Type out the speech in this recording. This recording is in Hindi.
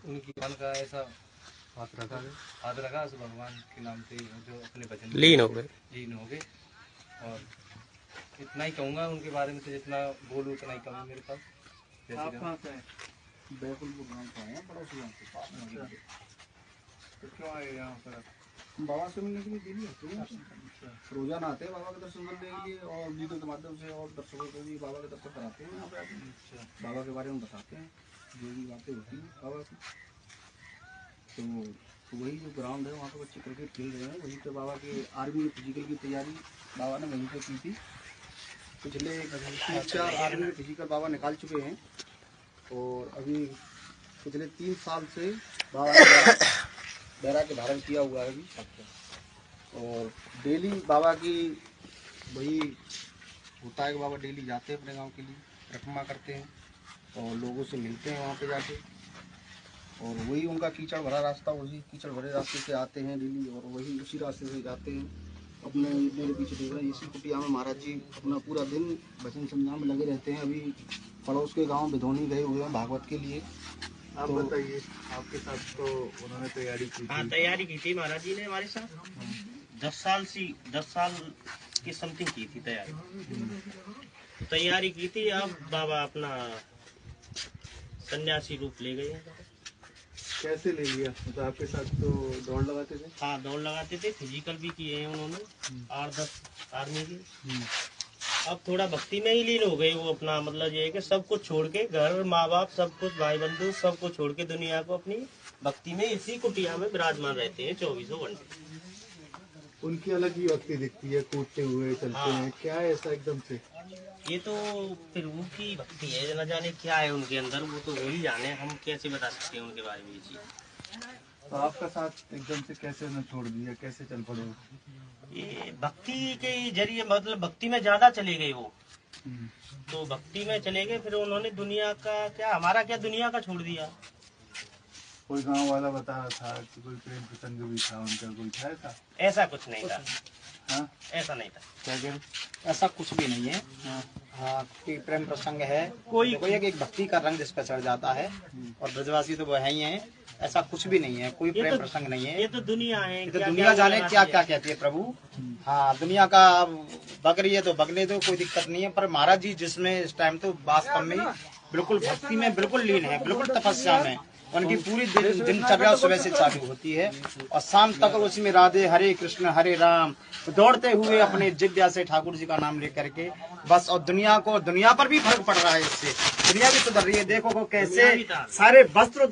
उनकी भगवान का ऐसा हाथ रखा उस भगवान के नाम से जो अपने वचन लीन हो गए। और इतना ही कहूँगा उनके बारे में, तो जितना बोलूँ उतना ही कम है मेरे पास। आप कहाँ से हैं? बैकुलपुर गाँव से हैं, पड़ोसी गाँव से। तो क्यों आए यहाँ पर? बाबा से मिलने के लिए दिल्ली आते हैं। रोजाना आते हैं बाबा के दर्शन करने के लिए, और वीडियो के माध्यम से और दर्शकों को भी बाबा के दर्शन कराते हैं। यहाँ पे बाबा के बारे में बताते हैं जो भी बातें होती हैं बाबा की। तो वही जो ग्राउंड है वहाँ पे बच्चे क्रिकेट खेल रहे हैं, वहीं पे बाबा के आर्मी की फिजिकल की तैयारी बाबा ने वहीं पे की थी। पिछले 3-4 आर्मी में फिजिकल बाबा निकाल चुके हैं, और अभी पिछले 3 साल से बाबा ने बैराग धारण किया हुआ है अभी। और डेली बाबा की वही होता है कि बाबा डेली जाते हैं अपने गांव के लिए, परिक्रमा करते हैं और लोगों से मिलते हैं वहाँ पे जाके। और वही उनका कीचड़ भरा रास्ता, वही कीचड़ भरे रास्ते से आते हैं डेली, और वही उसी रास्ते से जाते हैं। अपने मेरे पीछे देख रहे हैं, इसी कुटिया में महाराज जी अपना पूरा दिन भजन संध्या में लगे रहते हैं। अभी पड़ोस के गांव बिधौनी गए हुए हैं भागवत के लिए। आप बताइए, आपके साथ तो उन्होंने तैयारी की थी? हाँ, तैयारी की थी महाराज जी ने हमारे साथ। 10 साल की समथिंग की थी तैयारी की थी। अब बाबा अपना सन्यासी रूप ले गए। कैसे ले लिया? तो आपके साथ तो दौड़ लगाते थे? हाँ, दौड़ लगाते थे, फिजिकल भी किए हैं उन्होंने 8-10 आर्मी की। अब थोड़ा भक्ति में ही लीन हो गए वो। अपना मतलब ये है कि सब कुछ छोड़ के, घर माँ बाप सब कुछ, भाई बंधु सब कुछ छोड़ के दुनिया को अपनी भक्ति में इसी कुटिया में विराजमान रहते हैं 24 घंटे। उनकी अलग ही भक्ति दिखती है, कूदते हुए चलते हैं। क्या है ऐसा एकदम से? ये तो फिर उनकी भक्ति है, न जाने क्या है उनके अंदर, वो तो वही जाने, हम कैसे बता सकते हैं उनके बारे में ये चीज। तो आपका साथ एकदम से कैसे न छोड़ दिया, कैसे चल पड़े? ये भक्ति के जरिए, मतलब भक्ति में ज्यादा चले गए वो। तो भक्ति में चले गए, फिर उन्होंने दुनिया का क्या, हमारा क्या, दुनिया का छोड़ दिया। कोई गांव वाला बता रहा था कि कोई प्रेम प्रसंग भी था उनका, कोई था ऐसा? ऐसा कुछ नहीं था। हाँ, ऐसा नहीं था। क्या कह रहे? ऐसा कुछ भी नहीं है। हाँ, कोई प्रेम प्रसंग है, कोई एक भक्ति का रंग जिस पर चढ़ जाता है, और ब्रजवासी तो वो है ही है। ऐसा कुछ भी नहीं है, कोई प्रेम प्रसंग नहीं है। ये तो दुनिया है, ये तो दुनिया जाने क्या क्या कहती है प्रभु। हाँ, दुनिया का बग रही है तो बगने दो, कोई दिक्कत नहीं है। पर महाराज जी जिसमें इस टाइम तो वास्तव में बिल्कुल भक्ति में बिल्कुल लीन है, बिल्कुल तपस्या में। उनकी पूरी दिनचर्या सुबह से चालू होती है और शाम तक उसी में राधे हरे कृष्ण हरे राम दौड़ते हुए अपने जिव्या से ठाकुर जी का नाम लेकर के बस। और दुनिया पर भी फर्क पड़ रहा है इससे, दुनिया भी सुधर रही है। देखो को कैसे सारे वस्त्र